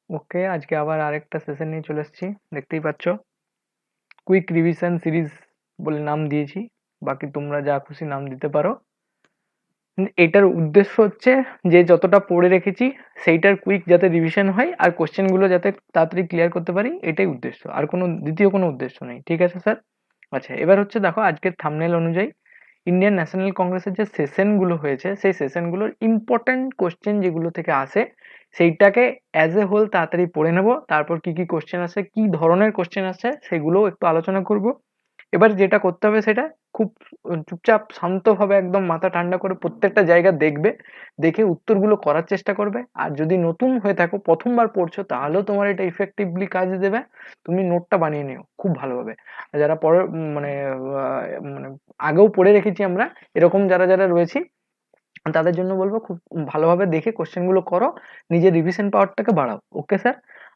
ওকে, আজকে আবার আরেকটা সেশন নিয়ে চলে এসেছি। দেখতেই পাচ্ছ, কুইক রিভিশন সিরিজ বলে নাম দিয়েছি। বাকি তোমরা যা খুশি নাম দিতে পারো। এটার উদ্দেশ্য হচ্ছে যে যতটা পড়ে রেখেছি সেইটার কুইক যাতে রিভিশন হয় আর কোশ্চেনগুলো যাতে তাড়াতাড়ি ক্লিয়ার করতে পারি, এটাই উদ্দেশ্য। আর কোনো দ্বিতীয় কোনো উদ্দেশ্য নেই। ঠিক আছে স্যার? আচ্ছা, এবার হচ্ছে দেখো আজকের থাম্বনেল অনুযায়ী ইন্ডিয়ান ন্যাশনাল কংগ্রেসের যে সেশনগুলো হয়েছে সেই সেশনগুলোর ইম্পর্টেন্ট কোশ্চেন যেগুলো থেকে আসে সেইটাকে অ্যাজ এ হোল তাড়াতাড়ি পড়ে নেব। তারপর কি কি কোশ্চেন আসে, কি ধরনের কোশ্চেন আসে সেগুলোও একটু আলোচনা করব। এবার যেটা করতে হবে সেটা খুব চুপচাপ শান্তভাবে একদম মাথা ঠান্ডা করে প্রত্যেকটা জায়গা দেখবে, দেখে উত্তরগুলো করার চেষ্টা করবে। আর যদি নতুন হয়ে থাকো, প্রথমবার পড়ছো, তাহলেও তোমার এটা ইফেক্টিভলি কাজ দেবে। তুমি নোটটা বানিয়ে নিও খুব ভালোভাবে। আর যারা পরে মানে মানে আগেও পড়ে রেখেছি আমরা, এরকম যারা যারা রয়েছি তাদের জন্য বলবো খুব ভালোভাবে দেখে কোশ্চেনগুলো করো, নিজের রিভিশন পাওয়ারটাকে বাড়াও। Okay sir?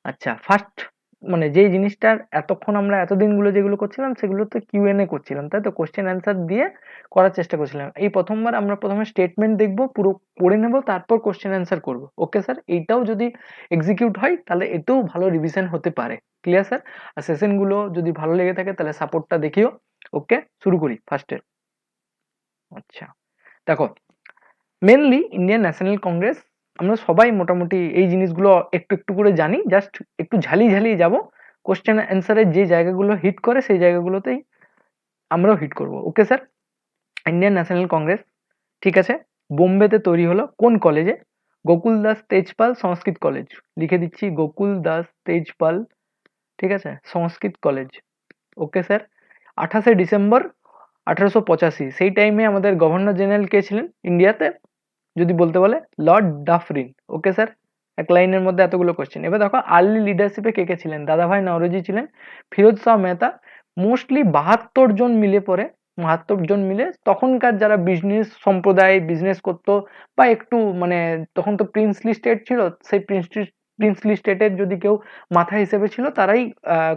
আচ্ছা, ফার্স্ট মানে যেই জিনিসটার এতক্ষণ আমরা এতদিনগুলো যেগুলো করছিলাম সেগুলো তো কিউএনএ করছিলাম, তাই তো? কোশ্চেন অ্যান্সার দিয়ে করার চেষ্টা করছিলাম। এই প্রথমবার আমরা প্রথমে স্টেটমেন্ট দেখবো, পুরো পড়ে নেবো, তারপর কোশ্চেন অ্যান্সার করবো। Okay sir? এইটাও যদি এক্সিকিউট হয় তাহলে এতেও ভালো রিভিশন হতে পারে। Clear sir? আর সেশনগুলো যদি ভালো লেগে থাকে তাহলে সাপোর্টটা দেখিও। ওকে, শুরু করি ফার্স্টের। আচ্ছা, দেখো, মেনলি ইন্ডিয়ান ন্যাশনাল কংগ্রেস আমরা সবাই মোটামুটি এই জিনিসগুলো একটু একটু করে জানি, জাস্ট একটু ঝালিয়ে ঝালিয়ে যাব। কোশ্চেন অ্যান্সারের যে জায়গাগুলো হিট করে সেই জায়গাগুলোতেই আমরাও হিট করব। Okay sir? Indian National Congress, ঠিক আছে, বোম্বেতে তৈরি হলো কোন কলেজে? গোকুল দাস তেজপাল সংস্কৃত কলেজ। লিখে দিচ্ছি, গোকুল দাস তেজপাল, ঠিক আছে, সংস্কৃত কলেজ। Okay sir? 28শে ডিসেম্বর 1885, সেই টাইমে আমাদের গভর্নর জেনারেল কে ছিলেন ইন্ডিয়াতে যদি বলতে বলে? Lord Dufferin. Okay sir? এক লাইনের মধ্যে এতগুলো কোশ্চেন। এবার দেখো আর্লি লিডারশিপে কে কে ছিলেন? দাদাভাই নওরোজি ছিলেন, ফিরোজ শাহ মেহতা। মোস্টলি 72 জন মিলে পরে, 72 জন মিলে তখনকার যারা বিজনেস সম্প্রদায় বিজনেস করতো বা একটু মানে তখন তো প্রিন্সলি স্টেট ছিল, সেই প্রিন্সলি স্টেটের যদি কেউ মাথা হিসেবে ছিল তারাই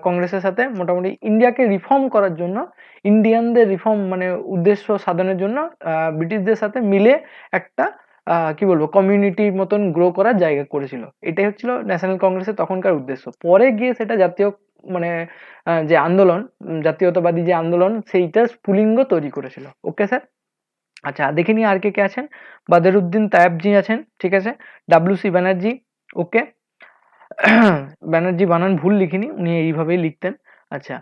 কংগ্রেসের সাথে মোটামুটি ইন্ডিয়াকে রিফর্ম করার জন্য, ইন্ডিয়ানদের রিফর্ম মানে উদ্দেশ্য সাধনের জন্য ব্রিটিশদের সাথে মিলে একটা কি বলবো কমিউনিটির মতন গ্রো করার জায়গা করেছিল। এটাই হচ্ছিল ন্যাশনাল কংগ্রেসের তখনকার উদ্দেশ্য। পরে গিয়ে সেটা জাতীয় মানে যে আন্দোলন, জাতীয়তাবাদী যে আন্দোলন, সেইটা স্ফুলিঙ্গ তৈরি করেছিল। Okay sir? আচ্ছা, দেখে নিই আর কে কে আছেন। বাদরুদ্দিন তায়েবজি আছেন, ঠিক আছে, ডাব্লিউ সি ব্যানার্জি। ওকে, ব্যানার্জি বানান ভুল লিখিনি, উনি এইভাবেই লিখতেন। আচ্ছা,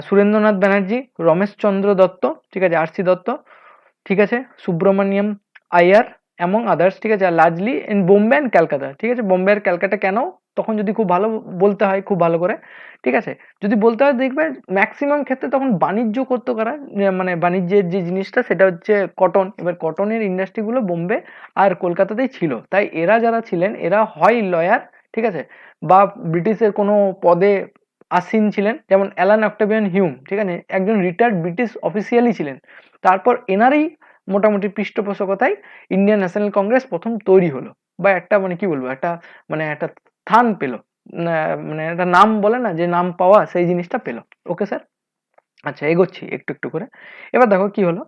সুরেন্দ্রনাথ ব্যানার্জি, রমেশচন্দ্র দত্ত, ঠিক আছে, আর সি দত্ত, ঠিক আছে, সুব্রমণিয়াম আয়ার এবং আদার্স, ঠিক আছে। আর largely in Bombay and Calcutta, ঠিক আছে। বোম্বে আর ক্যালকাটা কেন? তখন যদি খুব ভালো বলতে হয়, খুব ভালো করে, ঠিক আছে, যদি বলতে হয়, দেখবে ম্যাক্সিমাম ক্ষেত্রে তখন বাণিজ্য করতো কারা, মানে বাণিজ্যের যে জিনিসটা সেটা হচ্ছে কটন। এবার কটনের ইন্ডাস্ট্রিগুলো বোম্বে আর কলকাতাতেই ছিল, তাই এরা যারা ছিলেন এরা হয় লয়ার, ঠিক আছে, বা ব্রিটিশের কোনো পদে আসীন ছিলেন, যেমন অ্যালান অক্টাভিয়ান হিউম, ঠিক আছে, একজন রিটায়ার্ড ব্রিটিশ অফিসিয়ালই ছিলেন। তারপর এনারই মোটামুটি পৃষ্ঠপোষকতায় ইন্ডিয়ান ন্যাশনাল কংগ্রেস প্রথম তৈরি হলো, বা একটা মানে কি বলবো একটা মানে একটা স্থান পেলো, মানে একটা নাম বলে না যে নাম পাওয়া, সেই জিনিসটা পেলো। Okay sir? আচ্ছা, এগোচ্ছি একটু একটু করে। এবার দেখো কি হলো।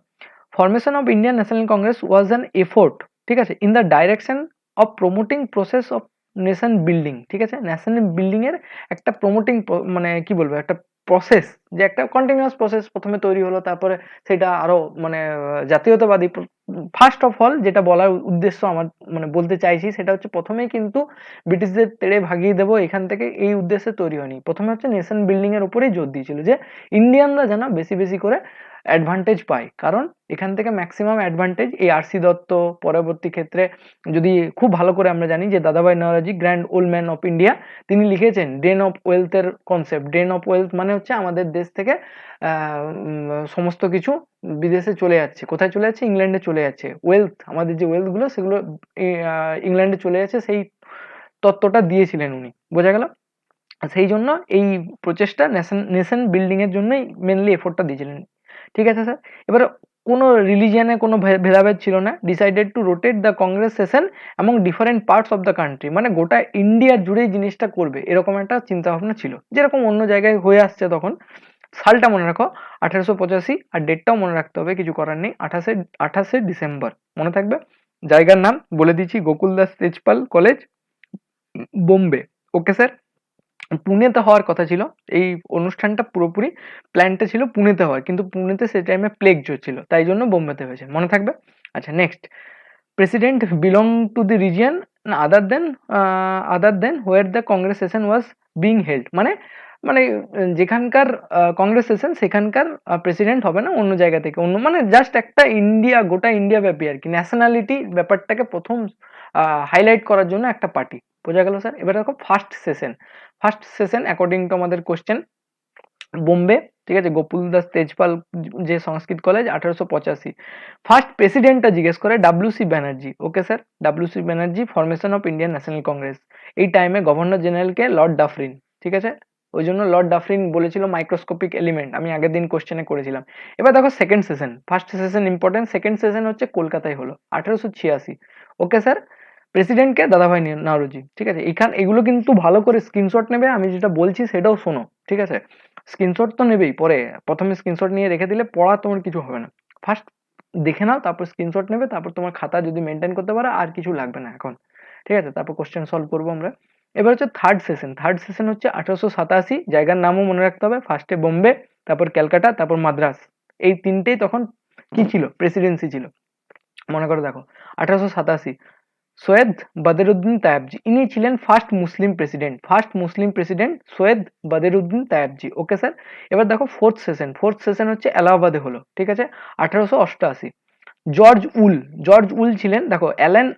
Formation of Indian National Congress was an effort, ঠিক আছে, in the direction of promoting process of nation building, ঠিক আছে, ন্যাশনাল বিল্ডিং এর একটা প্রমোটিং মানে কি বলবো একটা প্রসেস, যে একটা কন্টিনিউয়াস প্রসেস প্রথমে তৈরি হলো, তারপরে সেটা আরো মানে জাতীয়তাবাদী। ফার্স্ট অফ অল যেটা বলার উদ্দেশ্য আমার মানে বলতে চাইছি সেটা হচ্ছে প্রথমেই কিন্তু ব্রিটিশদের তেড়ে ভাগিয়ে দেবো এখান থেকে এই উদ্দেশ্যে তৈরি হয়নি। প্রথমে হচ্ছে নেশন বিল্ডিং এর উপরেই জোর দিয়েছিল যে ইন্ডিয়ানরা যেন বেশি বেশি করে অ্যাডভান্টেজ পায়, কারণ এখান থেকে ম্যাক্সিমাম অ্যাডভান্টেজ এই আর.সি. দত্ত পরবর্তী ক্ষেত্রে যদি খুব ভালো করে আমরা জানি যে দাদাভাই Naoroji grand old man of India, তিনি লিখেছেন ড্রেন অফ ওয়েলথ এর কনসেপ্ট। ড্রেন অফ ওয়েলথ মানে হচ্ছে আমাদের দেশ থেকে সমস্ত কিছু বিদেশে চলে যাচ্ছে। কোথায় চলে যাচ্ছে? ইংল্যান্ডে চলে যাচ্ছে। ওয়েলথ, আমাদের যে ওয়েলথ গুলো সেগুলো ইংল্যান্ডে চলে যাচ্ছে, সেই তত্ত্বটা দিয়েছিলেন উনি। বোঝা গেল? সেই জন্য এই প্রচেষ্টা নেশন বিল্ডিং এর জন্যই মেনলি এফোর্টটা দিয়েছিলেন। ঠিক আছে স্যার? এবার কোনো রিলিজিয়ানে কোনো ভেদাভেদ ছিল না। Decided to rotate the Congress session among different parts of the country, মানে গোটা ইন্ডিয়া জুড়েই জিনিসটা করবে এরকম একটা চিন্তা ভাবনা ছিল, যেরকম অন্য জায়গায় হয়ে আসছে তখন। সালটা মনে রাখো 1885, আর ডেটটাও মনে রাখতে হবে, কিছু করার নেই। 28শে ডিসেম্বর মনে থাকবে। জায়গার নাম বলে দিচ্ছি, Gokuldas Tejpal college, Bombay. Okay sir, পুনেতে হওয়ার কথা ছিল। এই অনুষ্ঠানটা পুরোপুরি প্ল্যানটা ছিল পুনেতে হওয়ার, কিন্তু পুনেতে সে টাইমে প্লেগ চলছিল, তাই জন্য বোম্বেতে হয়েছে, মনে থাকবে। আচ্ছা next, president belong to the region other than where the Congress session was being held, মানে মানে যেখানকার কংগ্রেস সেশন সেখানকার প্রেসিডেন্ট হবে না, অন্য জায়গা থেকে অন্য, মানে জাস্ট একটা ইন্ডিয়া, গোটা ইন্ডিয়া ব্যাপী আর কি, ন্যাশনালিটি ব্যাপারটাকে প্রথম হাইলাইট করার জন্য একটা পার্টি। বোঝা গেল স্যার। এবার দেখো ফার্স্ট সেশন অ্যাকর্ডিং টু আমাদের কোশ্চেন, বোম্বে, ঠিক আছে, গোকুল দাস তেজপাল যে সংস্কৃত কলেজ 1885। ফার্স্ট প্রেসিডেন্টটা জিজ্ঞেস করে WC Banerjee. Okay sir, WC Banerjee, formation of Indian National Congress. এই টাইমে গভর্নর জেনারেলকে লর্ড ডাফরিন, ঠিক আছে, ওই জন্য লর্ড ডাফরিন বলেছিল মাইক্রোস্কোপিক এলিমেন্ট, আমি আগের দিন কোশ্চেনে করেছিলাম। এবার দেখো second session, first session important, second session হচ্ছে কলকাতায় হলো 1886। ওকে স্যার, প্রেসিডেন্টকে দাদাভাই নাওরোজি, ঠিক আছে। এগুলো কিন্তু ভালো করে স্ক্রিনশট নেবে, আমি যেটা বলছি সেটাও শোনো, ঠিক আছে। স্ক্রিনশট তো নেবেই, পরে প্রথমে স্ক্রিনশট নিয়ে রেখে দিলে পড়া তোমার কিছু হবে না। ফার্স্ট দেখে নাও, তারপর স্ক্রিনশট নেবে, তারপর তোমার খাতা যদি মেনটেন করতে পারো আর কিছু লাগবে না এখন, ঠিক আছে। তারপর কোশ্চেন সলভ করবো আমরা। এবার হচ্ছে থার্ড সেশন হচ্ছে 1887, জায়গার নামও মনে রাখতে হবে, ফার্স্টে বোম্বে, তারপর ক্যালকাটা, তারপর মাদ্রাস। এই তিনটেই তখন কি ছিল, প্রেসিডেন্সি ছিল। মনে করে দেখো 1887, সৈয়দ বদরুদ্দিন তায়েবজি, ইনি ছিলেন first Muslim president Syed Badruddin Tyabji. Okay sir. এবার দেখো ফোর্থ সেশন হচ্ছে এলাহাবাদে হলো, ঠিক আছে, 1888। জর্জ উল ছিলেন, দেখো অ্যালেন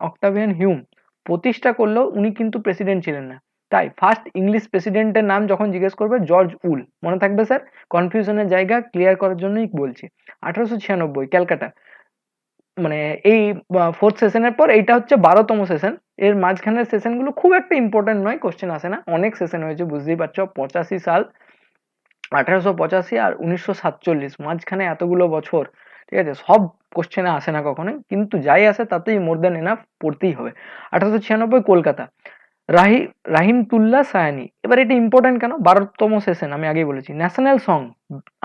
অক্টাভিয়ান হিউম প্রতিষ্ঠা করলেও উনি কিন্তু প্রেসিডেন্ট ছিলেন না, তাই ফার্স্ট ইংলিশ প্রেসিডেন্টের নাম যখন জিজ্ঞেস করবে জর্জ উল, মনে থাকবে স্যার, কনফিউশনের জায়গা ক্লিয়ার করার জন্যই বলছি। 1896 ক্যালকাটা, মানে এই ফোর্থ সেশনের পর এইটা হচ্ছে 12তম সেশন। এর মাঝখানের সেশনগুলো খুব একটা ইম্পর্টেন্ট নয়, কোশ্চেন আসে না, অনেক সেশন হয়েছে বুঝতেই পারছো, 85 সাল, 1885 আর 1947, মাঝখানে এতগুলো বছর, ঠিক আছে, সব কোশ্চেনে আসে না কখনোই, কিন্তু যাই আসে তাতেই মোর দ্যান এনাফ, পড়তেই হবে। 1896 কলকাতা, রাহি রাহিমতুল্লাহ সায়ানি। এবার এটা ইম্পর্টেন্ট কেন, 12তম সেশন, আমি আগেই বলেছি। ন্যাশনাল সং,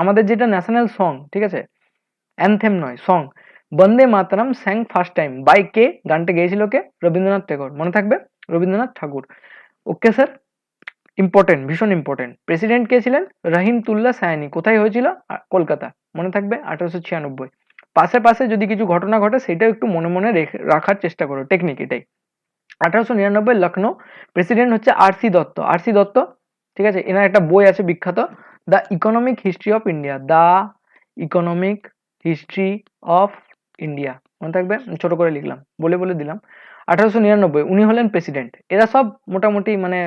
আমাদের যেটা ন্যাশনাল সং, ঠিক আছে, অ্যানথেম নয়, song, Bande Mataram sang first time by কে, গানটা গেয়েছিল কে, রবীন্দ্রনাথ ঠাকুর, মনে থাকবে, Rabindranath Thakur. Okay sir, important, ভীষণ ইম্পর্টেন্ট। প্রেসিডেন্ট কে ছিলেন, রহিমতুল্লাহ সায়ানি, কোথায় হয়েছিল, কলকাতা, মনে থাকবে, 1896। পাশে পাশে যদি কিছু ঘটনা ঘটে সেটাও একটু মনে মনে রাখার চেষ্টা করো, টেকনিক এটাই। 1899 লখনৌ, প্রেসিডেন্ট হচ্ছে আর সি দত্ত, ঠিক আছে, এনার একটা বই আছে বিখ্যাত, the economic history of India, economic history of India, মনে থাকবে, ছোট করে লিখলাম, বলে বলে দিলাম। 1899 উনি হলেন প্রেসিডেন্ট। এরা সব মোটামুটি মানে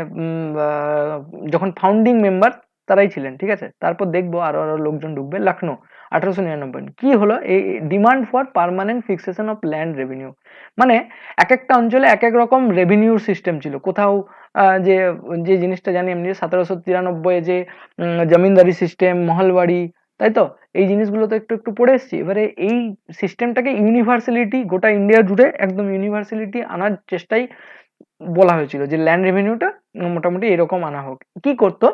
যখন ফাউন্ডিং মেম্বার তারাই ছিলেন, ঠিক আছে। তারপর দেখবো আরো আরো লোকজন ঢুকবে। লখনৌ 1899 কি হলো, এই demand for permanent fixation of land revenue, মানে এক একটা অঞ্চলে এক এক রকম রেভিনিউর সিস্টেম ছিল। কোথাও যে যে জিনিসটা জানি এমনি 1793 যে জমিনদারি সিস্টেম, মহলবাড়ি, তাই তো, এই জিনিসগুলো তো একটু একটু পড়ে এসছি। এবারে এই সিস্টেমটাকে ইউনিভার্সালিটি, গোটা ইন্ডিয়া জুড়ে একদম ইউনিভার্সালিটি আনার চেষ্টাই বলা হয়েছিল, যে ল্যান্ড রেভিনিউটা মোটামুটি এরকম আনা হোক। কি করতো,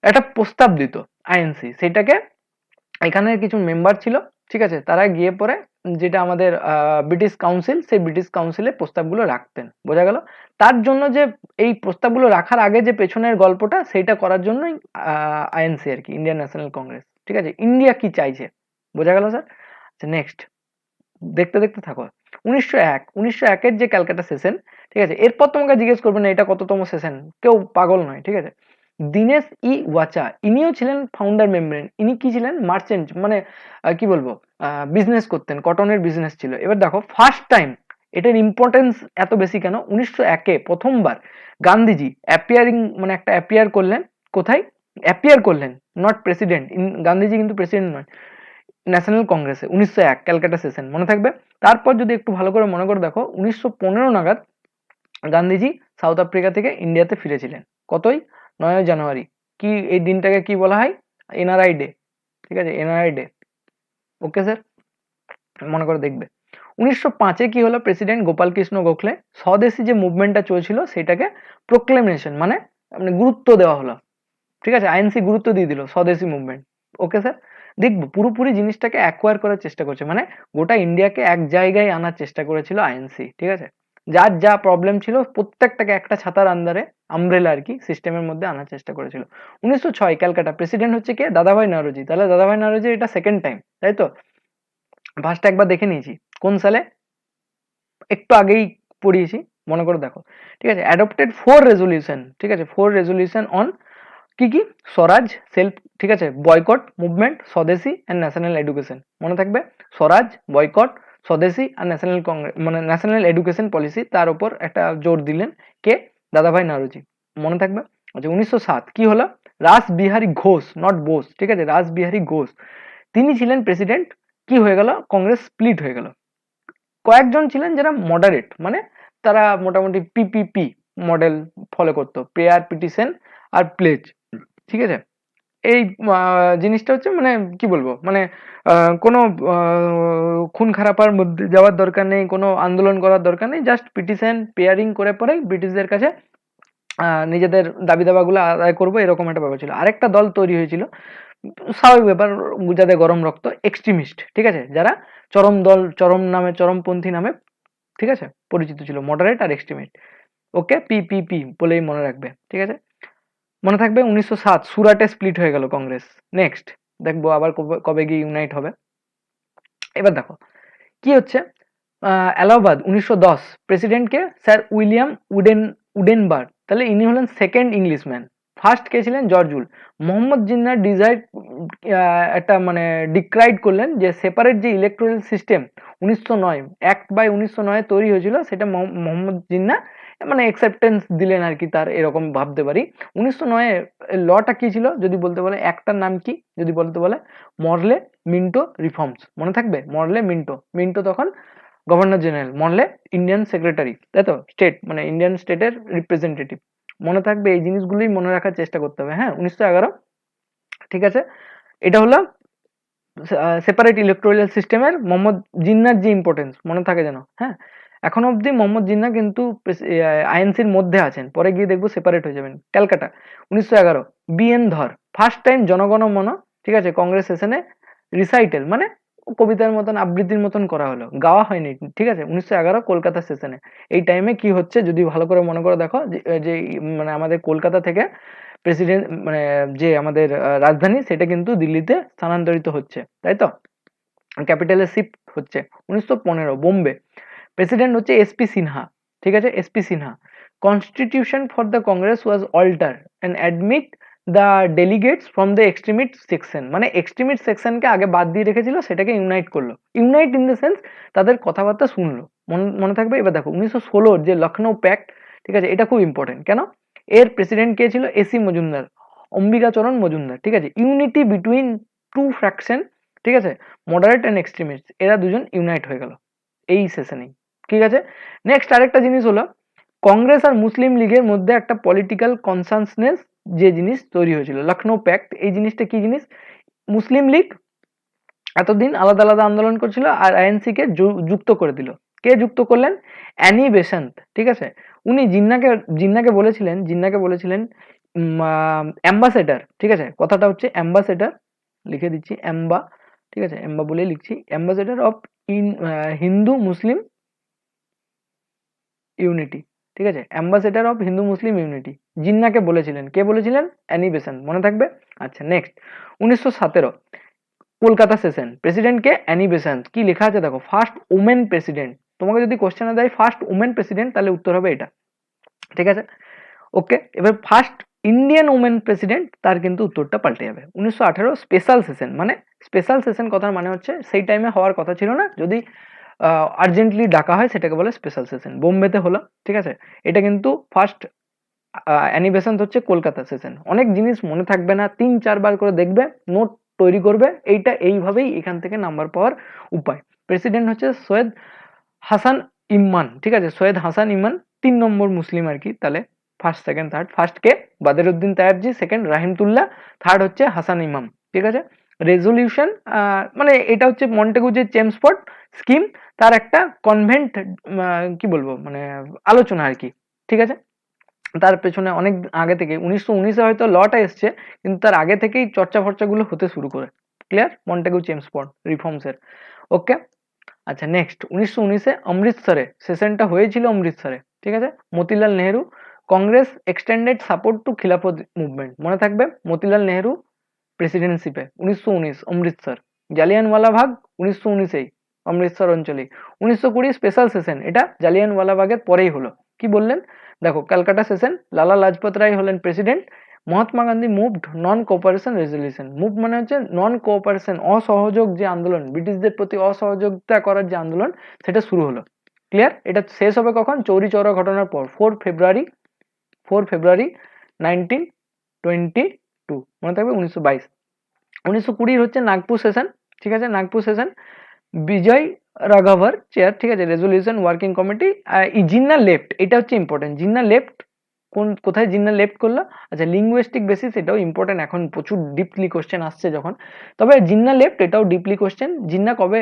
একটা প্রস্তাব দিত আইএনসি, সেটাকে এখানের কিছু মেম্বার ছিল, ঠিক আছে, তারা গিয়ে পরে যেটা আমাদের ব্রিটিশ কাউন্সিল, সেই ব্রিটিশ কাউন্সিলে প্রস্তাবগুলো রাখতেন। বোঝা গেল, তার জন্য যে এই প্রস্তাবগুলো রাখার আগে যে পেছনের গল্পটা, সেইটা করার জন্যই আইএনসি আর কি, ইন্ডিয়ান ন্যাশনাল কংগ্রেস, ঠিক আছে। ইন্ডিয়া কি চাইছে, বোঝা গেল স্যার। আচ্ছা নেক্সট, দেখতে দেখতে থাকো। 1901 যে ক্যালকাটা সেশন, ঠিক আছে, এরপর তোমাকে জিজ্ঞেস করবে না এটা কততম সেশন, কেউ পাগল নয়, ঠিক আছে। দীনেশ ই ওয়াচা, ইনিও ছিলেন ফাউন্ডার মেম্বার। ইনি কি ছিলেন, মার্চেন্ট, মানে কি বলবো, বিজনেস করতেন, কটনের বিজনেস ছিল। এবার দেখো ফার্স্ট টাইম, এটার ইম্পর্টেন্স এত বেশি কেন, 1901 প্রথমবার গান্ধীজি অ্যাপিয়ারিং, মানে একটা অ্যাপিয়ার করলেন, কোথায় অ্যাপিয়ার করলেন, নট প্রেসিডেন্ট, গান্ধীজি কিন্তু প্রেসিডেন্ট নয়, ন্যাশনাল কংগ্রেসে 1901 ক্যালকাটা সেশন, মনে থাকবে। তারপর যদি একটু ভালো করে মনে করে দেখো, 1915 নাগাদ গান্ধীজি সাউথ আফ্রিকা থেকে ইন্ডিয়াতে ফিরেছিলেন, কতই, 9 জানুয়ারি। কি এই দিনটাকে কি বলা হয়, এনআরআই ডে, ঠিক আছে, এনআরআই ডে। ওকে স্যার, মনে করে দেখবে। 1905 কি হলো, প্রেসিডেন্ট গোপাল কৃষ্ণ গোখলে, স্বদেশী যে মুভমেন্টটা চলছিল সেটাকে প্রোক্লেমেশন, মানে গুরুত্ব দেওয়া হলো, ঠিক আছে, আইএনসি গুরুত্ব দিয়ে দিল স্বদেশী মুভমেন্ট। ওকে স্যার, দেখবো পুরোপুরি জিনিসটাকে অ্যাকোয়ার করার চেষ্টা করছে, মানে গোটা ইন্ডিয়াকে এক জায়গায় আনার চেষ্টা করেছিল আইএনসি, ঠিক আছে। যার যা প্রবলেম ছিল প্রত্যেকটাকে একটা ছাতার আন্ডারে, আমব্রেলা আর কি, সিস্টেমের মধ্যে আনার চেষ্টা করেছিল। 1906 ক্যালকাটা, প্রেসিডেন্ট হচ্ছে কে? দাদাভাই নওরোজি। তাহলে দাদাভাই নওরোজি এটা সেকেন্ড টাইম, তাই তো? ফার্স্টটা একবার দেখে নিয়েছি, কোন সালে? একটু আগেই পড়িয়েছি, মনে করে দেখো। ঠিক আছে, অ্যাডপ্টেড 4 রেজলিউশন, ঠিক আছে, 4 রেজলিউশন অন কি কি? স্বরাজ, সেলফ, ঠিক আছে, boycott movement, swadeshi and national education. মনে থাকবে, স্বরাজ, বয়কট, স্বদেশী আর ন্যাশনাল কংগ্রেস, মানে ন্যাশনাল এডুকেশন পলিসি, তার উপর একটা জোর দিলেন কে? দাদাভাই নওরোজি। মনে থাকবে। আচ্ছা, 1907 কি হলো? রাস বিহারী ঘোষ, নট বোস, ঠিক আছে, রাস বিহারী ঘোষ, তিনি ছিলেন প্রেসিডেন্ট। কি হয়ে গেল? কংগ্রেস স্প্লিট হয়ে গেল। কয়েকজন ছিলেন যারা মডারেট, মানে তারা মোটামুটি পিপিপি মডেল ফলো করতো, প্রেয়ার, পিটিশন আর প্লেজ, ঠিক আছে। এই জিনিসটা হচ্ছে, মানে কি বলবো, মানে কোনো খুন খারাপার মধ্যে যাওয়ার দরকার নেই, কোনো আন্দোলন করার দরকার নেই, জাস্ট পিটিশন পেয়ারিং করে পরে ব্রিটিশদের কাছে নিজেদের দাবি দাবাগুলো আদায় করবো, এরকম একটা ব্যাপার ছিল। আরেকটা দল তৈরি হয়েছিল, স্বাভাবিক ব্যাপার, যাদের গরম রক্ত, এক্সট্রিমিস্ট, ঠিক আছে, যারা চরম দল, চরম নামে, চরমপন্থী নামে, ঠিক আছে, পরিচিত ছিল, মডারেট আর এক্সট্রিমিস্ট। ওকে, পিপিপি বলেই মনে রাখবে, ঠিক আছে। মনে থাকবে 1907 সুরাটে স্প্লিট হয়ে গেল কংগ্রেস। নেক্সট দেখবো আবার কবে কবে গিয়ে ইউনাইট হবে। এবার দেখো কি হচ্ছে, এলাহাবাদ 1910, প্রেসিডেন্টকে স্যার উইলিয়াম উডেনবার্গ, তাহলে ইনি হলেন সেকেন্ড ইংলিশম্যান। ফার্স্ট কে ছিলেন জর্জ উল। মোহাম্মদ জিন্নাহ ডিজাইড, একটা মানে ডিক্রাইড করলেন যে সেপারেট যে ইলেকট্রাল সিস্টেম 1909 অ্যাক্ট বাই 1909 তৈরি হয়েছিল, সেটা মোহাম্মদ জিন্নাহ মানে অ্যাকসেপ্টেন্স দিলেন আর কি, তার এরকম ভাবতে পারি। 1909 লটা কি ছিল যদি বলতে বলে, একটার নাম কি যদি বলতে বলে, মরলে মিন্টো রিফর্মস। মনে থাকবে, মরলে মিন্টো, মিন্টো তখন গভর্নর জেনারেল, মরলে ইন্ডিয়ান সেক্রেটারি, তাই তো, স্টেট মানে ইন্ডিয়ান স্টেটের রিপ্রেজেন্টেটিভ। মনে থাকবে, এই জিনিসগুলোই মনে রাখার চেষ্টা করতে হবে। হ্যাঁ, 1911, ঠিক আছে। এটা হলো সেপারেট ইলেকটোরাল সিস্টেমের মোহাম্মদ জিন্নার যে ইম্পর্টেন্স, মনে থাকে যেন। হ্যাঁ, এখন অবধি মোহাম্মদ জিন্নাহ কিন্তু আইএনসির মধ্যে আছেন, পরে গিয়ে দেখবো সেপারেট হয়ে যাবেন। ক্যালকাটা 1911, বিএন ধর, ফার্স্ট টাইম জনগণ মন, ঠিক আছে, কংগ্রেস সেশনে রিসাইটেল, মানে কবিতার মতন, আবৃত্তির মতন করা হলো, গাওয়া হয়নি, ঠিক আছে, 1911 কলকাতা সেশনে। এই টাইমে কি হচ্ছে যদি ভালো করে মনে করে দেখো, যে মানে আমাদের কলকাতা থেকে প্রেসিডেন্ট, মানে যে আমাদের রাজধানী, সেটা কিন্তু দিল্লিতে স্থানান্তরিত হচ্ছে, তাই তো, ক্যাপিটালে শিফট হচ্ছে। 1915 বোম্বে, প্রেসিডেন্ট হচ্ছে এসপি সিনহা, ঠিক আছে, SP Sinha. Constitution for the Congress was alter and admit the delegates from the extremist section, মানে এক্সট্রিমিস্ট সেকশনকে আগে বাদ দিয়ে রেখেছিল, সেটাকে ইউনাইট করলো। ইউনাইট ইন দ্য সেন্স তাদের কথাবার্তা শুনলো, মনে থাকবে। এবার দেখো 1916 যে লখনৌ প্যাক্ট, ঠিক আছে, এটা খুব ইম্পর্টেন্ট। কেন? এর প্রেসিডেন্ট কে ছিল? এসি মজুমদার, অম্বিকাচরণ মজুমদার, ঠিক আছে। ইউনিটি বিটুইন টু ফ্র্যাকশন, ঠিক আছে, মডারেট অ্যান্ড এক্সট্রিমিস্ট, এরা দুজন ইউনাইট হয়ে গেল এই সেশনেই, ঠিক আছে। নেক্সট আরেকটা জিনিস হলো, কংগ্রেস আর মুসলিম লীগের মধ্যে একটা পলিটিক্যাল কনসাসনেস যে জিনিস তৈরি হয়েছিল, লখনৌ প্যাক্ট, এই জিনিসটা কি জিনিস? মুসলিম লীগ এতদিন আলাদা আলাদা আন্দোলন করছিল, আর আইএনসি কে যুক্ত করে দিল। কে যুক্ত করলেন? অ্যানি বেসান্ত, ঠিক আছে। উনি জিন্নাকে বলেছিলেন অ্যাম্বাসেডার, ঠিক আছে, কথাটা হচ্ছে অ্যাম্বাসেডার, লিখে দিচ্ছি অ্যাম্বা, ঠিক আছে, অ্যাম্বা বলে লিখছি, ambassador of Hindu Muslim unity, ঠিক আছে, ambassador of Hindu Muslim unity জিন্নাকে বলেছিলেন। কে বলেছিলেন? অ্যানি বেসান্ত, মনে থাকবে। আচ্ছা, নেক্সট 1917 কলকাতা সেশন, প্রেসিডেন্ট কে? Annie Besant. কি লেখা আছে দেখো, ফার্স্ট ওমেন প্রেসিডেন্ট। তোমাকে যদি কোশ্চেনে দেয় ফার্স্ট ওমেন প্রেসিডেন্ট, তাহলে উত্তর হবে এটা, ঠিক আছে। ওকে, এবার ফার্স্ট ইন্ডিয়ান ওমেন প্রেসিডেন্ট, তার কিন্তু উত্তরটা পাল্টে যাবে। 1918 স্পেশাল সেশন, মানে স্পেশাল সেশন কথার মানে হচ্ছে সেই টাইমে হওয়ার কথা ছিল না, যদি আর্জেন্টলি ডাকা হয় সেটাকে বলে স্পেশাল সেশন। বোম্বেতে হলো, ঠিক আছে। এটা কিন্তু ফার্স্ট অ্যানিভেশন হচ্ছে কলকাতা সেশন। অনেক জিনিস মনে থাকবে না, 3-4 বার করে দেখবে, নোট তৈরি করবে, এইটা এইভাবেই এখান থেকে নাম্বার পাওয়ার উপায়। প্রেসিডেন্ট হচ্ছে সৈয়দ হাসান ইমান, ঠিক আছে, সৈয়দ হাসান ইমান, 3 নম্বর মুসলিম আর কি, তাহলে ফার্স্ট সেকেন্ড থার্ড, ফার্স্ট কে? বাদেরুদ্দিন তায়ারজি, সেকেন্ড রাহিমতুল্লাহ, থার্ড হচ্ছে হাসান ইমাম, ঠিক আছে। রেজলিউশন, মানে এটা হচ্ছে মন্টেগু যে চেমসফোর্ড স্কিম, তার একটা কনভেন্ট, কি বলবো, মানে আলোচনা আর কি, ঠিক আছে। তার পেছনে অনেক আগে থেকে 1919 হয়তো লটা এসছে, কিন্তু তার আগে থেকেই চর্চা ফর্চাগুলো হতে শুরু করে। ক্লিয়ার? মন্টেগু চেমসফোর্ড রিফর্মস এর। ওকে, আচ্ছা নেক্সট 1919-এ অমৃতসরে সেশনটা হয়েছিল অমৃতসরে, ঠিক আছে। Motilal Nehru Congress extended support to খিলাফত মুভমেন্ট, মনে থাকবে মতিলাল নেহেরু প্রেসিডেন্সিপে 1919 অমৃতসর। জালিয়ানওয়ালাবাগ 1919-এই অমৃতসর অঞ্চলেই। 1920 স্পেশাল সেশন, এটা জালিয়ানওয়ালাবাগের পরেই হলো। কি বললেন দেখো, ক্যালকাটা সেশন, লালা লাজপত রায় হলেন president. Mahatma Gandhi moved non cooperation resolution, move মানে হচ্ছে নন কোঅপারেশন, অসহযোগ যে আন্দোলন, ব্রিটিশদের প্রতি অসহযোগিতা করার যে আন্দোলন, সেটা শুরু হলো। ক্লিয়ার? এটা শেষ হবে কখন? চৌরি চৌরা ঘটনার পর, 4 ফেব্রুয়ারি 1922, মনে থাকবে 1922। 1920 হচ্ছে নাগপুর সেশন, ঠিক আছে। নাগপুর সেশন বিজয় রাঘাভার চেয়ার, ঠিক আছে। Resolution working committee, Jinnah left, এটা হচ্ছে ইম্পর্টেন্ট। জিন্না লেফট কোথায় জিন্না লেফট করলো? আচ্ছা লিঙ্গুইস্টিক বেসিস, এটাও ইম্পর্টেন্ট, এখন প্রচুর ডিপলি কোশ্চেন আসছে যখন। তবে জিন্না লেফট এটাও ডিপলি কোশ্চেন। জিন্না কবে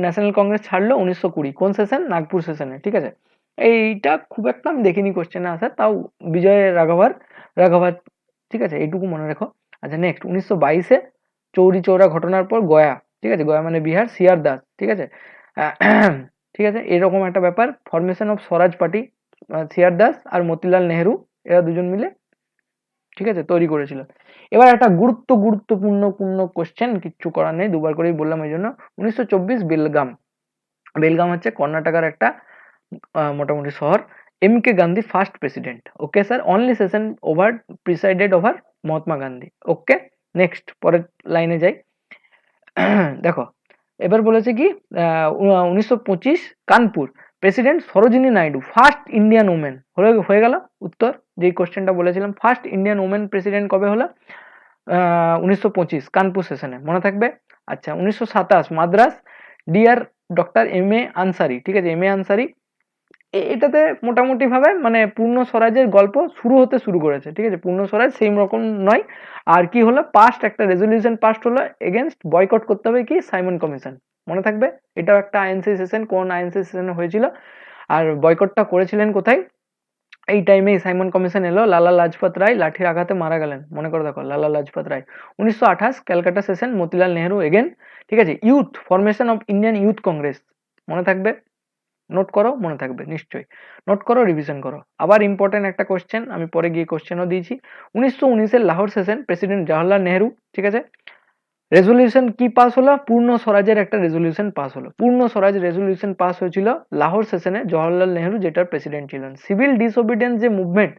ন্যাশনাল কংগ্রেস ছাড়লো? 1920। কোন সেশন? নাগপুর সেশনে, ঠিক আছে। এইটা খুব একটা আমি দেখিনি কোশ্চেনে আসা, তাও বিজয় রাঘাভার, ঠিক আছে, এইটুকু মনে রেখো। আচ্ছা নেক্সট 1922-এ চৌরি চৌরা ঘটনার পর গয়া, ঠিক আছে, গয়া মানে বিহার, সিআর দাস, ঠিক আছে। ঠিক আছে, এরকম একটা ব্যাপার। Formation of Swaraj party, CR Das আর মতিলাল নেহেরু, এরা দুজন মিলে, ঠিক আছে, তৈরি করেছিল। এবার একটা গুরুত্বপূর্ণ কোশ্চেন, কিচ্ছু করার নেই, দুবার করেই বললাম এই জন্য। 1924 বেলগাম, বেলগাম হচ্ছে কর্ণাটকার একটা মোটামুটি শহর। M K Gandhi first president, okay sir. Only session over presided over Mahatma Gandhi, okay. Next পরের লাইনে যাই। দেখো এবার বলেছে কি 1925 Kanpur, president Sarojini Naidu first Indian women, হয়ে গেল উত্তর। যেই কোশ্চেনটা বলেছিলাম, ফার্স্ট ইন্ডিয়ান ওমেন প্রেসিডেন্ট কবে হলো? 1925 কানপুর সেশনে, মনে থাকবে। আচ্ছা 1927 Madras, deer doctor M A Ansari, ঠিক আছে, এম এ আনসারি। এটাতে মোটামুটি ভাবে মানে পূর্ণ স্বরাজের গল্প শুরু করেছে, ঠিক আছে। পূর্ণ স্বরাজ সেই রকম নয়। আর কি হলো, পাস্ট একটা রেজলিউশন পাস্ট হলো এগেনস্ট বয়কট করতে হবে কি সাইমন কমিশন, মনে থাকবে। এটাও একটা আইএনসি সেশন, কোন আইএনসি সেশনে হয়েছিল আর বয়কটটা করেছিলেন কোথায়? এই টাইমেই সাইমন কমিশন এলো, লালা লাজপত রায় লাঠির আঘাতে মারা গেলেন, মনে করে দেখো, লালা লাজপত রায়। 1928 ক্যালকাটা সেশন, মতিলাল নেহেরু এগেন, ঠিক আছে। Youth formation of Indian youth Congress, মনে থাকবে, নোট করো, মনে থাকবে নিশ্চয়ই, নোট করো, রিভিশন করো। আবার ইম্পর্টেন্ট একটা কোশ্চেন, আমি পরে গিয়ে কোশ্চেনও দিয়েছি। 1919-এর লাহোর সেশন, প্রেসিডেন্ট জওহরলাল নেহেরু, ঠিক আছে। রেজলিউশন কি পাস হলো? পূর্ণ স্বরাজের একটা রেজলিউশন পাস হলো। পূর্ণ স্বরাজ রেজলিউশন পাস হয়েছিল লাহোর সেশনে, জওহরলাল নেহেরু যেটার প্রেসিডেন্ট ছিলেন। সিভিল ডিসওবিডিয়েন্স যে মুভমেন্ট,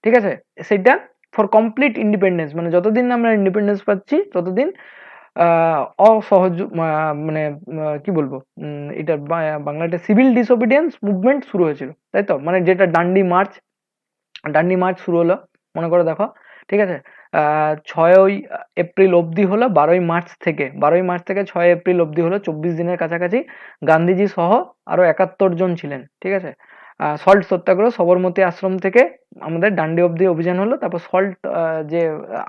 ঠিক আছে, সেটা ফর কমপ্লিট ইন্ডিপেন্ডেন্স, মানে যতদিন আমরা ইন্ডিপেন্ডেন্স পাচ্ছি ততদিন অসহজ মানে কি বলবো, এটা বাংলাতে সিভিল ডিসওবিডিয়েন্স মুভমেন্ট শুরু হয়েছিল, তাই তো, মানে যেটা ডান্ডি মার্চ শুরু হলো, মনে করে দেখো, ঠিক আছে। 6ই এপ্রিল অবধি হলো, 12ই মার্চ থেকে 6 এপ্রিল অবধি হলো, 24 দিনের কাছাকাছি। গান্ধীজি সহ আরো 71 জন ছিলেন, ঠিক আছে। সল্ট সত্যাগ্রহ সবরমতী আশ্রম থেকে আমাদের ডান্ডি অবধি অভিযান হলো, তারপর সল্ট যে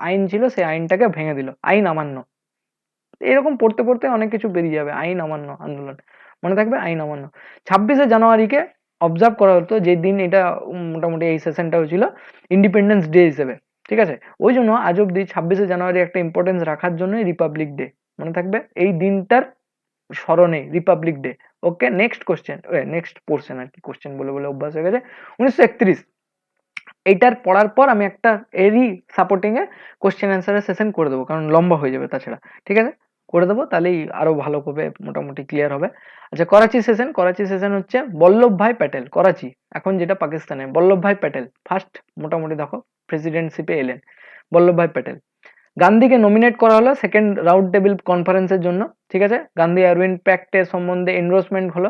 আইন ছিল সেই আইনটাকে ভেঙে দিল, আইন অমান্য। এরকম পড়তে পড়তে অনেক কিছু বেরিয়ে যাবে, আইন অমান্য আন্দোলন, মনে থাকবে, আইন অমান্য। 26শে জানুয়ারিকে অবজার্ভ করা হতো, যে দিন এটা মোটামুটি এই সেশনটা হয়েছিল ইন্ডিপেন্ডেন্স ডে হিসেবে, ঠিক আছে। ওই জন্য আজ অব্দি 26শে জানুয়ারি একটা ইম্পর্টেন্স রাখার জন্যই রিপাবলিক ডে, মনে থাকবে, এই দিনটার স্মরণে republic day. Okay next question, next portion আর কি, কোশ্চেন বলে বলে অভ্যাস হয়ে গেছে। 1931, এইটার পড়ার পর আমি একটা এরই সাপোর্টিং এ কোশ্চেন অ্যান্সারের সেশন করে দেবো, কারণ লম্বা হয়ে যাবে তাছাড়া, ঠিক আছে, করে দেবো, তাহলেই আরো ভালো করে মোটামুটি ক্লিয়ার হবে। আচ্ছা করাচি সেশন হচ্ছে বল্লভ ভাই প্যাটেল, করাচি এখন যেটা পাকিস্তানে, বল্লভ ভাই প্যাটেল ফার্স্ট মোটামুটি দেখো প্রেসিডেন্টশিপে এলেন, বল্লভ ভাই প্যাটেল। গান্ধীকে নমিনেট করা হলো সেকেন্ড রাউন্ড টেবিল কনফারেন্সের জন্য, ঠিক আছে। গান্ধী আরউইন প্যাক্টের সম্বন্ধে এনডোর্সমেন্ট হলো।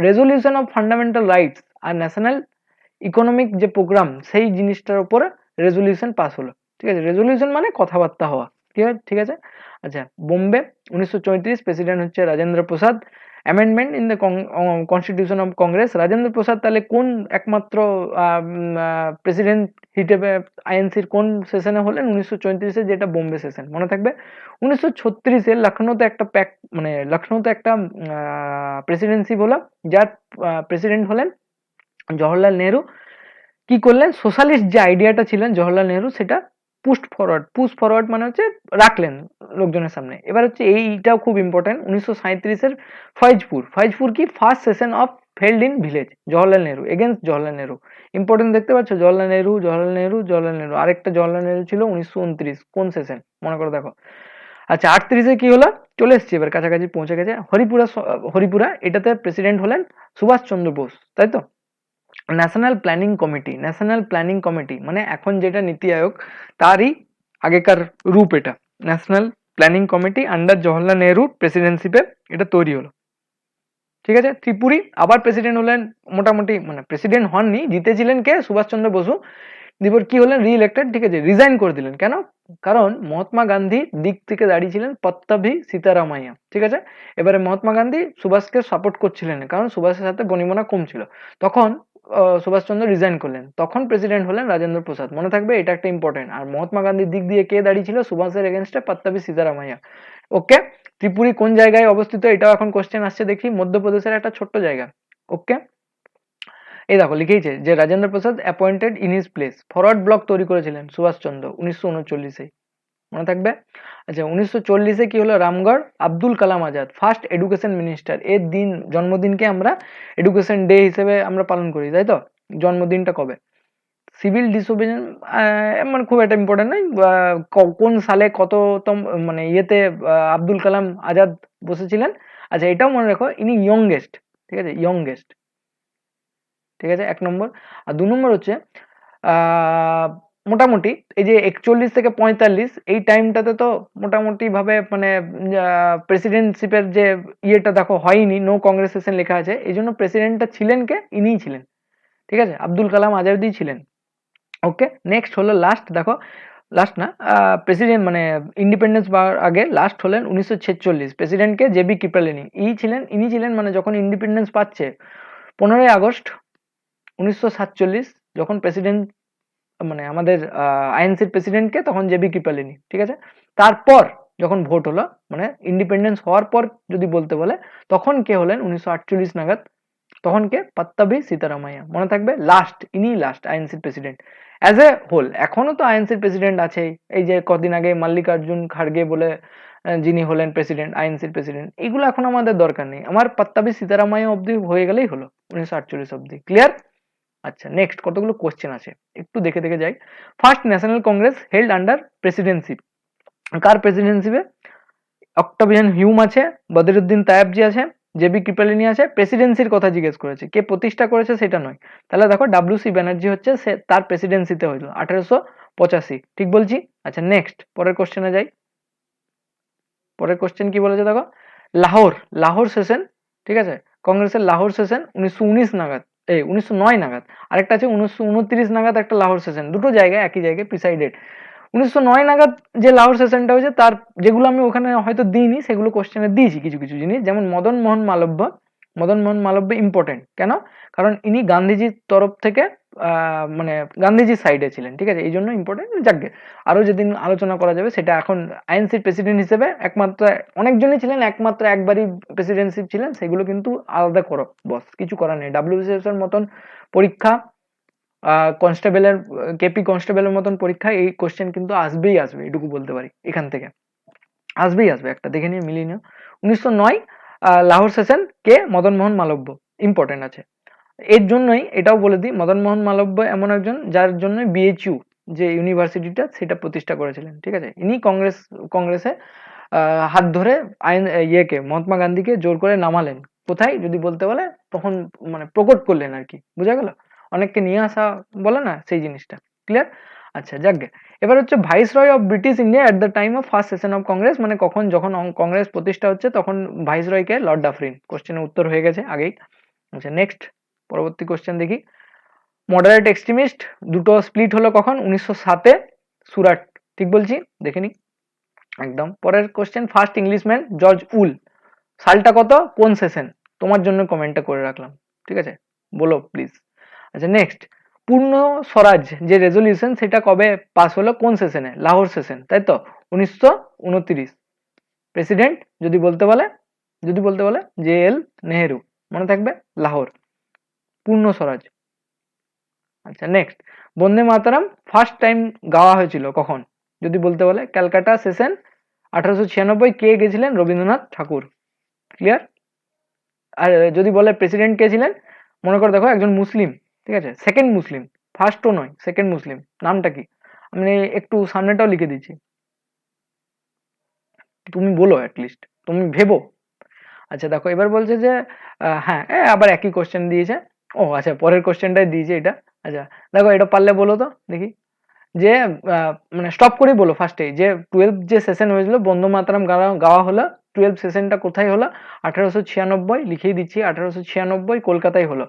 রেজলিউশন অফ ফান্ডামেন্টাল রাইটস আর ন্যাশনাল ইকোনমিক যে প্রোগ্রাম, সেই জিনিসটার উপরে রেজলিউশন পাস হলো, ঠিক আছে। রেজলিউশন মানে কথাবার্তা হওয়া, ঠিক আছে। আচ্ছা বোম্বে 1934, প্রেসিডেন্ট হচ্ছে Rajendra Prasad. Amendment in the constitution of Congress, Rajendra Prasad তাহলে কোন একমাত্র প্রেসিডেন্ট হিসেবে আইএনসির কোন সেশনে হলেন? 1934-এ, যেটা বোম্বে সেশন, মনে থাকবে। 1936-এ লখনৌতে একটা লখনৌতে একটা প্রেসিডেন্সি হলো, যার প্রেসিডেন্ট হলেন জওহরলাল নেহেরু। কি করলেন? সোশ্যালিস্ট যে আইডিয়াটা ছিলেন জওহরলাল নেহেরু, সেটা পুশ ফরওয়ার্ড মানে হচ্ছে রাখলেন লোকজনের সামনে। এবার হচ্ছে এইটাও খুব ইম্পর্টেন্ট, 1937-এর ফয়েজপুর কি first session of held in village, Jawaharlal Nehru against Jawaharlal Nehru. Important দেখতে পাচ্ছ, জওহরলাল নেহরু, আরেকটা জওহরলাল নেহরু ছিল 1929, কোন সেশন মনে করে দেখো। আচ্ছা 38-এ কি হলো, চলে এসছি এবার কাছাকাছি পৌঁছে গেছে, হরিপুরা এটাতে প্রেসিডেন্ট হলেন সুভাষচন্দ্র বোস, তাই তো। ন্যাশনাল প্ল্যানিং কমিটি মানে এখন যেটা নীতি আয়োগ তারই আগেকার রূপ এটা। National planning committee under Jawaharlal নেহরুর প্রেসিডেন্সিপে এটা তৈরি হলো, ঠিক আছে। ত্রিপুরী আবার প্রেসিডেন্ট হলেন, মোটামুটি মানে প্রেসিডেন্ট হননি, জিতেছিলেন কে, সুভাষচন্দ্র বসু। এবার কি হলেন, রি-ইলেক্টেড, ঠিক আছে, রিজাইন করে দিলেন, কেন, কারণ মহাত্মা গান্ধীর দিক থেকে দাঁড়িয়েছিলেন পত্তাভি সীতারামাইয়া, ঠিক আছে। এবারে মহাত্মা গান্ধী সুভাষকে সাপোর্ট করছিলেন না, কারণ সুভাষের সাথে বনিবনা কম ছিল। তখন সুভাষচন্দ্র রিজাইন করলেন, তখন প্রেসিডেন্ট হলেন রাজেন্দ্র প্রসাদ, মনে থাকবে এটা একটা ইম্পর্টেন্ট। আর মহাত্মা গান্ধীর দিক দিয়ে কে দাঁড়িয়েছিল, সুভাষের এগেনস্টে পত্তাভি সীতারামাইয়া। ওকে, ত্রিপুরী কোন জায়গায় অবস্থিত, এটাও এখন কোশ্চেন আসছে, দেখি মধ্যপ্রদেশের একটা ছোট্ট জায়গা। ওকে, এই দেখো লিখেইছে যে Rajendra Prasad appointed in his place, forward bloc তৈরি করেছিলেন সুভাষচন্দ্র 1939-এ, মনে থাকবে। আচ্ছা 1940-এ কি হলো, Ramgarh, Abdul Kalam Azad first education minister, এর দিন জন্মদিনকে আমরা এডুকেশন ডে হিসেবে আমরা পালন করি, তাই তো। জন্মদিনটা কবে, সিভিল ডিসোবিডিয়েন্স মানে খুব একটা ইম্পর্টেন্ট নয়, কোন সালে কততম মানে ইয়েতে আব্দুল কালাম আজাদ বসেছিলেন। আচ্ছা এটাও মনে রাখো, ইনি ইয়ংগেস্ট, ঠিক আছে, ইয়ংগেস্ট, ঠিক আছে, 1 নম্বর। আর 2 নম্বর হচ্ছে মোটামুটি এই যে 41 থেকে 45 এই টাইমটাতে তো মোটামুটি ভাবে মানে প্রেসিডেন্টশিপের যে ইয়েটা দেখো হয়নি, নো কংগ্রেস সেশন লেখা আছে, এই জন্য প্রেসিডেন্টটা ছিলেন কে, ইনিই ছিলেন, ঠিক আছে, আব্দুল কালাম আজাদই ছিলেন। ওকে, নেক্সট হলো লাস্ট, দেখো লাস্ট না, প্রেসিডেন্ট মানে ইন্ডিপেন্ডেন্স পাওয়ার আগে লাস্ট হলেন 1946, প্রেসিডেন্টকে জেবি কৃপলানি ইনি ছিলেন মানে যখন ইন্ডিপেন্ডেন্স পাচ্ছে 15ই আগস্ট 1947, যখন প্রেসিডেন্ট মানে আমাদের আইএনসির প্রেসিডেন্টকে তখন জেবি কৃপলানি, ঠিক আছে। তারপর যখন ভোট হলো মানে ইন্ডিপেন্ডেন্স হওয়ার পর যদি বলতে বলে, তখন কে হলেন 1948 নাগাদ, তখন কে, পত্তাভি সীতারামাইয়া, মনে থাকবে, ইনি লাস্ট আইএনসির প্রেসিডেন্ট অ্যাজ এ হোল। এখনো তো আইএনসির প্রেসিডেন্ট আছেই, এই যে কদিন আগে মাল্লিকার্জুন খাড়গে বলে যিনি হলেন প্রেসিডেন্ট, আইএনসির প্রেসিডেন্ট, এগুলো এখন আমাদের দরকার নেই, আমার পত্তাভি সীতারামাইয়া অব্দি হয়ে গেলেই হলো 1948 অব্দি, ক্লিয়ার। আচ্ছা নেক্সট কতগুলো কোশ্চেন আছে, একটু দেখে দেখে যাই। First national Congress held under presidency, কার প্রেসিডেন্সিপে, অক্টাভিয়ান হিউম আছে, বদরুদ্দিন তায়েবজি আছে, জেবি কৃপলানি আছে। প্রেসিডেন্সির কথা জিজ্ঞেস করেছে, কে প্রতিষ্ঠা করেছে সেটা নয়, তাহলে দেখো ডাব্লিউ সি ব্যানার্জি হচ্ছে, সে তার প্রেসিডেন্সিতে হইল 1885, ঠিক বলছি। আচ্ছা নেক্সট পরের কোশ্চেনে যাই, পরের কোশ্চেন কি বলেছে দেখো, লাহোর সেশন, ঠিক আছে, কংগ্রেসের লাহোর সেশন 1919 নাগাদ, 1909 নাগাদ, আরেকটা আছে 1929 নাগাদ একটা লাহোর সেশন, দুটো জায়গায় একই জায়গায় প্রিসাইডেড। 1909 নাগাদ যে লাহোর সেশনটা হয়েছে, তার যেগুলো আমি ওখানে হয়তো দিইনি সেগুলো কোশ্চেনে দিয়েছি কিছু কিছু জিনিস, যেমন মদন মোহন মালব্য ইম্পর্টেন্ট কেন, কারণ ইনি গান্ধীজির তরফ থেকে মানে গান্ধীজির সাইডে ছিলেন, ঠিক আছে, এই জন্য ইম্পর্টেন্ট। যাকে আরো যেদিন আলোচনা করা যাবে সেটা, এখন আইএনসির প্রেসিডেন্ট হিসেবে একমাত্র অনেকজনই ছিলেন, একমাত্র একবারই প্রেসিডেন্সিপ ছিলেন, সেগুলো কিন্তু আলাদা করো বস, কিছু করার নেই। ডাব্লিউবিসিএস এর মতন পরীক্ষা, কনস্টেবলের কেপি কনস্টেবলের মতন পরীক্ষা, এই কোশ্চেন কিন্তু আসবেই আসবে, এটুকু বলতে পারি, এখান থেকে আসবেই আসবে, একটা দেখে নিয়ে মিলিয়ে নিও। 1909 লাহোর সেশন, কে, মদন মোহন মালব্য, ইম্পর্টেন্ট আছে। এর জন্যই এটাও বলে দিই, মদন মোহন মালব্য এমন একজন যার জন্য বিএইচইউ যে ইউনিভার্সিটিটা সেটা প্রতিষ্ঠা করেছিলেন, ঠিক আছে। ইনি কংগ্রেসে হাত ধরে ইয়েকে, মহাত্মা গান্ধীকে জোর করে নামালেন, কোথায় যদি বলতে বলে, তখন মানে প্রকট করলেন আর কি, বোঝা গেল, অনেককে নিয়ে আসা বলে না, সেই জিনিসটা, ক্লিয়ার। আচ্ছা যাকগে, এবার হচ্ছে viceroy of British India at the time of first session of Congress, মানে যখন কংগ্রেস প্রতিষ্ঠা হচ্ছে তখন ভাইসরয়কে লর্ড ডাফরিন, কোশ্চেনের উত্তর হয়ে গেছে আগেই। আচ্ছা নেক্সট পরবর্তী কোশ্চেন দেখি, মডারেট এক্সট্রিমিস্ট দুটো স্প্লিট হলো কখন, 1907-এ সুরাট, ঠিক বলছি, দেখে নি একদম। পরের কোশ্চেন, ফার্স্ট ইংলিশম্যান জর্জ উল, সালটা কত, কোন সেশন, তোমার জন্য কমেন্টটা করে রাখলাম, ঠিক আছে, বলো প্লিজ। আচ্ছা নেক্সট, পূর্ণ স্বরাজ যে রেজলিউশন সেটা কবে পাস হলো, কোন সেশনে, লাহোর সেশন, তাই তো, 1929। প্রেসিডেন্ট যদি বলতে বলে জে এল নেহেরু, মনে থাকবে, লাহোর, পূর্ণ স্বরাজ। আচ্ছা নেক্সট, বন্দে মাতারাম ফার্স্ট টাইম গাওয়া হয়েছিল কখন, যদি বলতে বলে ক্যালকাটা সেশন 1896 কে গেছিলেন? রবীন্দ্রনাথ ঠাকুর। ক্লিয়ার? আর যদি বলে প্রেসিডেন্ট কে ছিলেন, মনে করে দেখো একজন মুসলিম, ঠিক আছে, সেকেন্ড মুসলিম, ফার্স্টও নয়, সেকেন্ড মুসলিম, নামটা কি? আমি একটু সামনেটাও লিখে দিচ্ছি, তুমি বলো, অ্যাটলিস্ট তুমি ভেবো। আচ্ছা দেখো এবার বলছে যে হ্যাঁ আবার একই কোশ্চেন দিয়েছে। ও আচ্ছা, পরের কোশ্চেনটাই দিয়েছে এটা। আচ্ছা দেখো, এটা পারলে বলো তো দেখি, যে মানে স্টপ করেই বলো ফার্স্টে, যে 12 যে সেশন হয়েছিল বন্দে মাতরম গাওয়া হলো, 12 সেশনটা কোথায় হলো? 1896, লিখেই দিচ্ছি 1896 কলকাতায় হলো।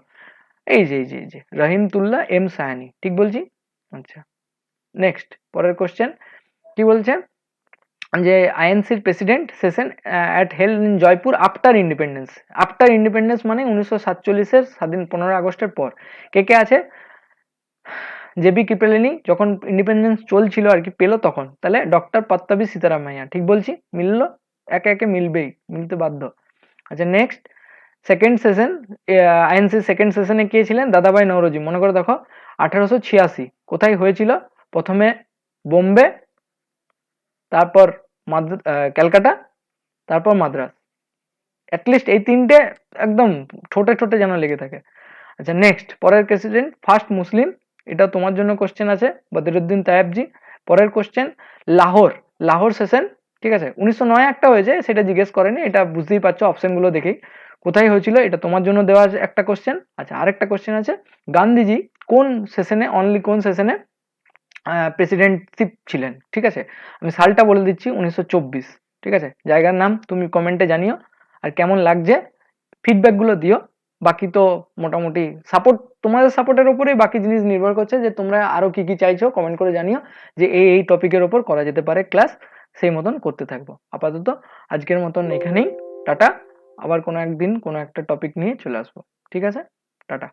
এই যে রহিমতুল্লাহ এম সাহানি, ঠিক বলছি? আচ্ছা নেক্সট, পরের কোশ্চেন কি বলছে, যে আইএনসির president session at held in Jaipur after independence. After independence মানে 1947-এর স্বাধীন 15 আগস্টের পর। কে কে আছে? জেবি কৃপলানি যখন ইন্ডিপেন্ডেন্স চলছিল আর কি, পেলো তখন। তাহলে ডক্টর পট্টাভি সীতারামাইয়া, ঠিক বলছি? মিললো? একে একে মিলবেই, মিলতে বাধ্য। আচ্ছা next, second session, INC second সেশনে কে ছিলেন? দাদাভাই নওরোজি। মনে করে দেখো 1886 কোথায় হয়েছিল? প্রথমে বোম্বে, তারপর ক্যালকাটা, তারপর মাদ্রাস। অ্যাটলিস্ট এই তিনটে একদম ঠোঁটে ঠোঁটে যেন লেগে থাকে। আচ্ছা নেক্সট, পরের প্রেসিডেন্ট ফার্স্ট মুসলিম, এটা তোমার জন্য কোশ্চেন আছে, বদরুদ্দিন তায়েবজি। পরের কোশ্চেন লাহোর, লাহোর সেশন, ঠিক আছে, 1909 একটা হয়েছে, সেটা জিজ্ঞেস করেনি, এটা বুঝতেই পারছো অপশনগুলো দেখেই কোথায় হয়েছিল, এটা তোমার জন্য দেওয়া আছে একটা কোশ্চেন। আচ্ছা আরেকটা কোশ্চেন আছে, গান্ধীজি কোন সেশনে, অনলি কোন সেশনে প্রেসিডেন্টশিপ ছিলেন? ঠিক আছে, আমি সালটা বলে দিচ্ছি, 1924। ঠিক আছে, জায়গার নাম তুমি কমেন্টে জানিও, আর কেমন লাগছে ফিডব্যাকগুলো দিও। বাকি তো মোটামুটি সাপোর্ট, তোমাদের সাপোর্টের উপরেই বাকি জিনিস নির্ভর করছে, যে তোমরা আরো কি কি চাইছো কমেন্ট করে জানিও, যে এই টপিকের ওপর করা যেতে পারে ক্লাস, সেই মতন করতে থাকবো। আপাতত আজকের মতন এখানেই, টাটা। আবার কোনো একদিন কোনো একটা টপিক নিয়ে চলে আসবো, ঠিক আছে, টাটা।